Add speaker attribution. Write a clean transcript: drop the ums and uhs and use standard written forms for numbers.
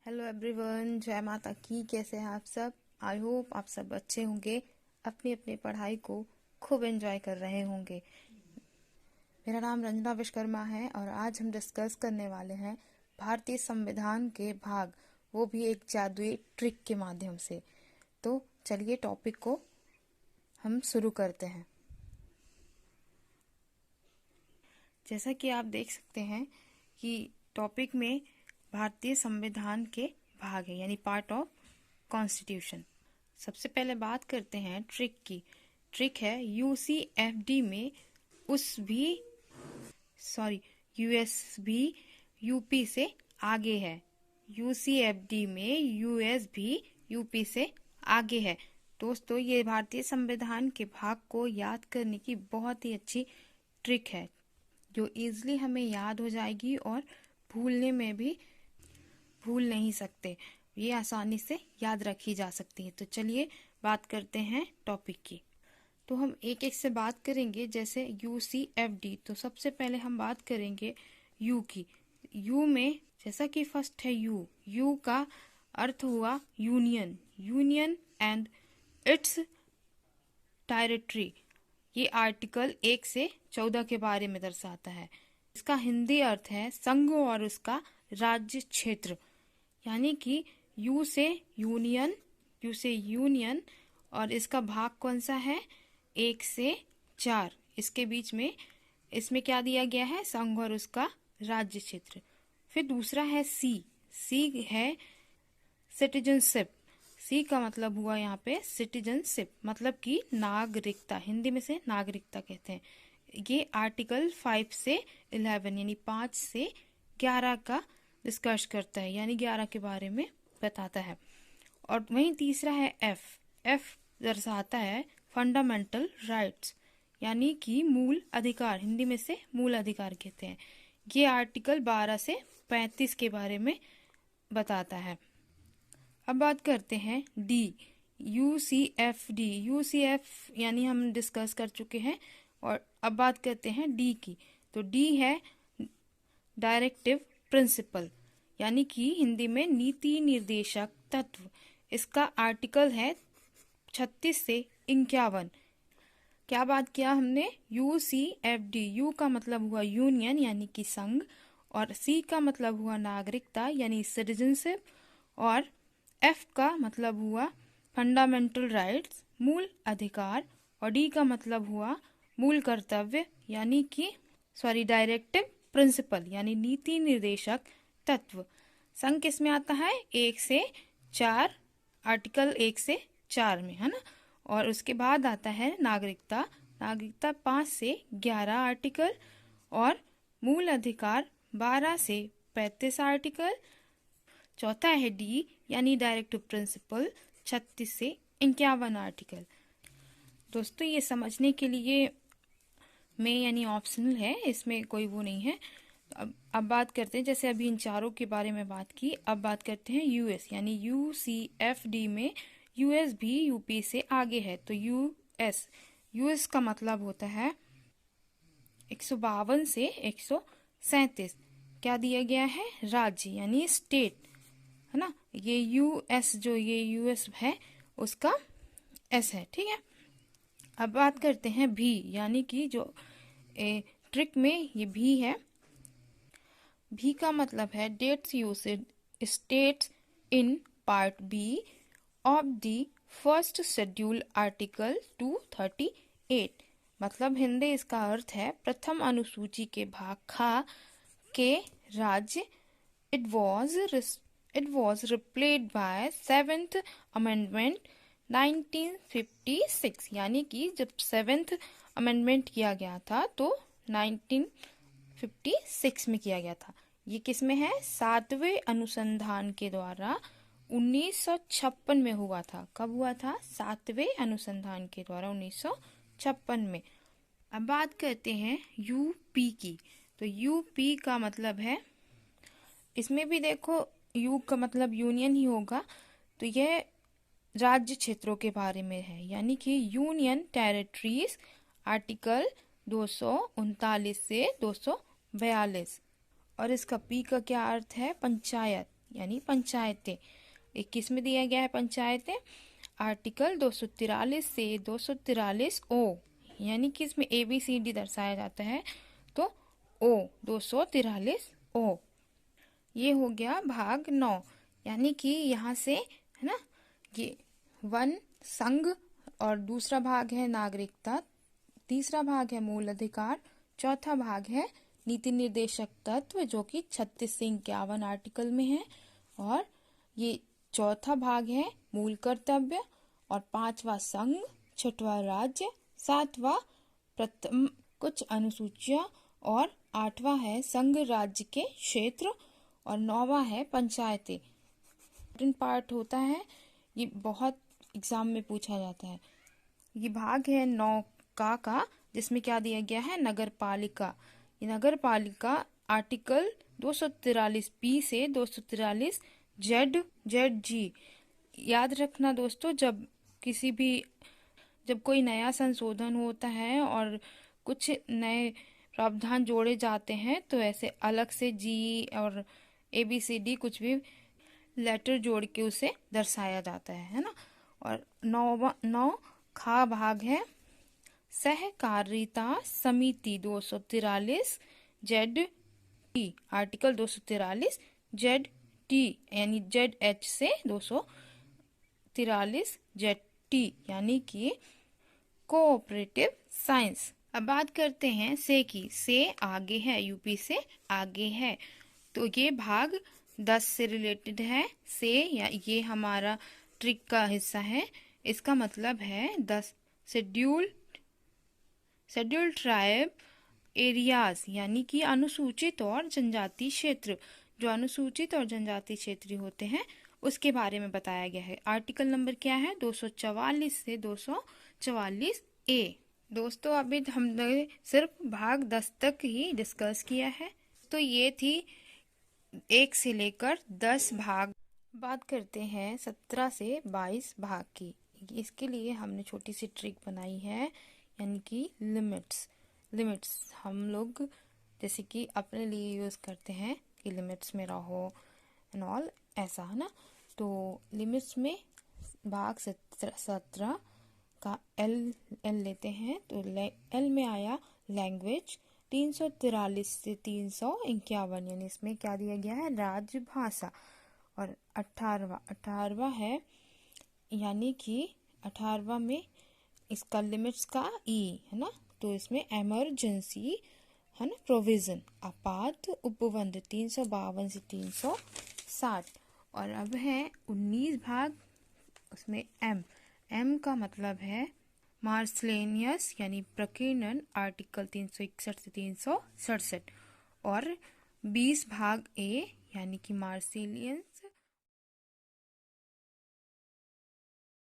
Speaker 1: Hello everyone, जय माता की। कैसे हैं आप सब? आई होप आप सब अच्छे होंगे, अपनी अपनी पढ़ाई को खूब एंजॉय कर रहे होंगे। मेरा नाम रंजना विश्वकर्मा है और आज हम डिस्कस करने वाले हैं भारतीय संविधान के भाग, वो भी एक जादुई ट्रिक के माध्यम से। तो चलिए टॉपिक को हम शुरू करते हैं। जैसा कि आप देख सकते हैं कि टॉपिक में भारतीय संविधान के भाग है, यानी पार्ट ऑफ कॉन्स्टिट्यूशन। सबसे पहले बात करते हैं ट्रिक की। ट्रिक है यूसीएफडी में यूएस भी यूपी से आगे है। यूसीएफडी में यूएस भी यूपी से आगे है। दोस्तों, ये भारतीय संविधान के भाग को याद करने की बहुत ही अच्छी ट्रिक है, जो इजीली हमें याद हो जाएगी और भूलने में भी भूल नहीं सकते। ये आसानी से याद रखी जा सकती है। तो चलिए बात करते हैं टॉपिक की। तो हम एक एक से बात करेंगे। जैसे यूसीएफडी, तो सबसे पहले हम बात करेंगे यू की। यू में जैसा कि फर्स्ट है यू, यू का अर्थ हुआ union, union and it's territory. ये आर्टिकल 1 से 14 के बारे में दर्शाता है। इसका हिंदी अर्थ है संघ और उसका राज्य क्षेत्र, यानी कि यू से यूनियन, यू से यूनियन, और इसका भाग कौन सा है? 1 से 4। इसके बीच में इसमें क्या दिया गया है? संघ और उसका राज्य क्षेत्र। फिर दूसरा है सी। सी है सिटीजनशिप। सी का मतलब हुआ यहाँ पे सिटीजनशिप, मतलब कि नागरिकता। हिंदी में से नागरिकता कहते हैं। ये आर्टिकल 5 से 11 यानी 5 से 11 का डिस्कस करता है, यानी 11 के बारे में बताता है। और वहीं तीसरा है एफ। एफ दर्शाता है फंडामेंटल राइट्स, यानी कि मूल अधिकार। हिंदी में से मूल अधिकार कहते हैं। ये आर्टिकल 12 से 35 के बारे में बताता है। अब बात करते हैं डी, यूसीएफडी। यूसीएफ यानी हम डिस्कस कर चुके हैं। और अब बात करते हैं डी की। तो डी है डायरेक्टिव प्रिंसिपल, यानी कि हिंदी में नीति निर्देशक तत्व। इसका आर्टिकल है 36 से 51। क्या बात किया हमने? यूसीएफडी। यू का मतलब हुआ यूनियन, यानी कि संघ, और सी का मतलब हुआ नागरिकता, यानी सिटीजनशिप, और एफ का मतलब हुआ फंडामेंटल राइट्स, मूल अधिकार, और डी का मतलब हुआ मूल कर्तव्य, यानी कि डायरेक्टिव प्रिंसिपल, यानी नीति निर्देशक तत्व। संघ किस में आता है? 1 से 4, आर्टिकल 1 से 4 में, है ना। और उसके बाद आता है नागरिकता। नागरिकता 5 से 11 आर्टिकल, और मूल अधिकार 12 से 35 आर्टिकल। चौथा है डी, यानी डायरेक्टिव प्रिंसिपल, 36 से 51 आर्टिकल। दोस्तों, ये समझने के लिए में यानी ऑप्शनल है, इसमें कोई वो नहीं है। अब बात करते हैं, जैसे अभी इन चारों के बारे में बात की, अब बात करते हैं यूएस, यानी यूसीएफडी में यूएस भी यूपी से आगे है। तो यूएस, यूएस का मतलब होता है 152 से 137। क्या दिया गया है? राज्य, यानी स्टेट, है ना। ये यूएस, जो ये यूएस है उसका एस है, ठीक है। अब बात करते हैं भी, यानी कि जो ट्रिक में ये भी है। भी का मतलब है dates used states in part B of the first schedule article 238। मतलब हिंदी इसका अर्थ है प्रथम अनुसूची के भाग खा के राज्य। It was replaced by 7th amendment 1956, यानी कि जब 7th अमेंडमेंट किया गया था तो 1956 में किया गया था। ये किस में है? 7वें अनुसंधान के द्वारा 1956 में हुआ था। कब हुआ था? 7वें अनुसंधान के द्वारा 1956 में। अब बात करते हैं यूपी की। तो यूपी का मतलब है, इसमें भी देखो यू का मतलब यूनियन ही होगा, तो यह राज्य क्षेत्रों के बारे में है, यानी कि यूनियन टेरिटरीज, आर्टिकल 239 से 242। और इसका पी का क्या अर्थ है? पंचायत, यानी पंचायतें। 21 में दिया गया है पंचायतें। आर्टिकल 243 से 243 ओ, यानी कि इसमें ABCD दर्शाया जाता है, तो ओ 243 ओ। ये हो गया भाग 9, यानी कि यहाँ से है ना, ये वन संघ, और दूसरा भाग है नागरिकता, तीसरा भाग है मूल अधिकार, चौथा भाग है नीति निर्देशक तत्व जो कि 36 से 51 आर्टिकल में है, और ये चौथा भाग है मूल कर्तव्य, और पांचवा संघ, छठवां राज्य, सातवां प्रथम कुछ अनुसूचियां, और आठवां है संघ राज्य के क्षेत्र, और नौवां है पंचायतें। इम्पोर्टेंट पार्ट होता है, ये बहुत एग्जाम में पूछा जाता है। ये भाग है 9 का जिसमें क्या दिया गया है, नगर पालिका। ये नगर पालिका आर्टिकल 243 बी से 243 जेड जी। याद रखना दोस्तों, जब कोई नया संशोधन होता है और कुछ नए प्रावधान जोड़े जाते हैं, तो ऐसे अलग से जी और ABCD कुछ भी लेटर जोड़ के उसे दर्शाया जाता है ना। और 9 खा भाग है सहकारिता समिति 243 Z T. Article 243 Z T यानी ZH से 243 जेड टी, यानी कि कोऑपरेटिव साइंस। अब बात करते हैं से की। से आगे है, यूपी से आगे है, तो ये भाग 10 से रिलेटेड है। से या ये हमारा ट्रिक का हिस्सा है। इसका मतलब है 10 शेड्यूल्ड ट्राइब एरियाज, यानी कि अनुसूचित और जनजाति क्षेत्र। जो अनुसूचित और जनजाति क्षेत्र होते हैं उसके बारे में बताया गया है। आर्टिकल नंबर क्या है, 244 से 244 ए। दोस्तों अभी हमने सिर्फ भाग 10 तक ही डिस्कस किया है, तो ये थी 1 से लेकर 10 भाग। बात करते हैं 17 से 22 भाग की। इसके लिए हमने छोटी सी ट्रिक बनाई है, यानी कि लिमिट्स हम लोग जैसे कि अपने लिए यूज करते हैं कि लिमिट्स में रहो एंड ऑल, ऐसा है ना। तो लिमिट्स में भाग 17 का एल लेते हैं, तो एल में आया लैंग्वेज 343 से 351, यानी इसमें क्या दिया गया है, राजभाषा। और 18वां है, यानी कि 18वां में इसका लिमिट्स का ई है ना, तो इसमें इमरजेंसी है ना, प्रोविजन, आपात उपबंध 352 से 360। और अब है 19 भाग, उसमें एम का मतलब है मार्सलेनियस, यानी प्रकीर्णन, आर्टिकल 361 से 367। और 20 भाग ए, यानी कि मार्सिलियन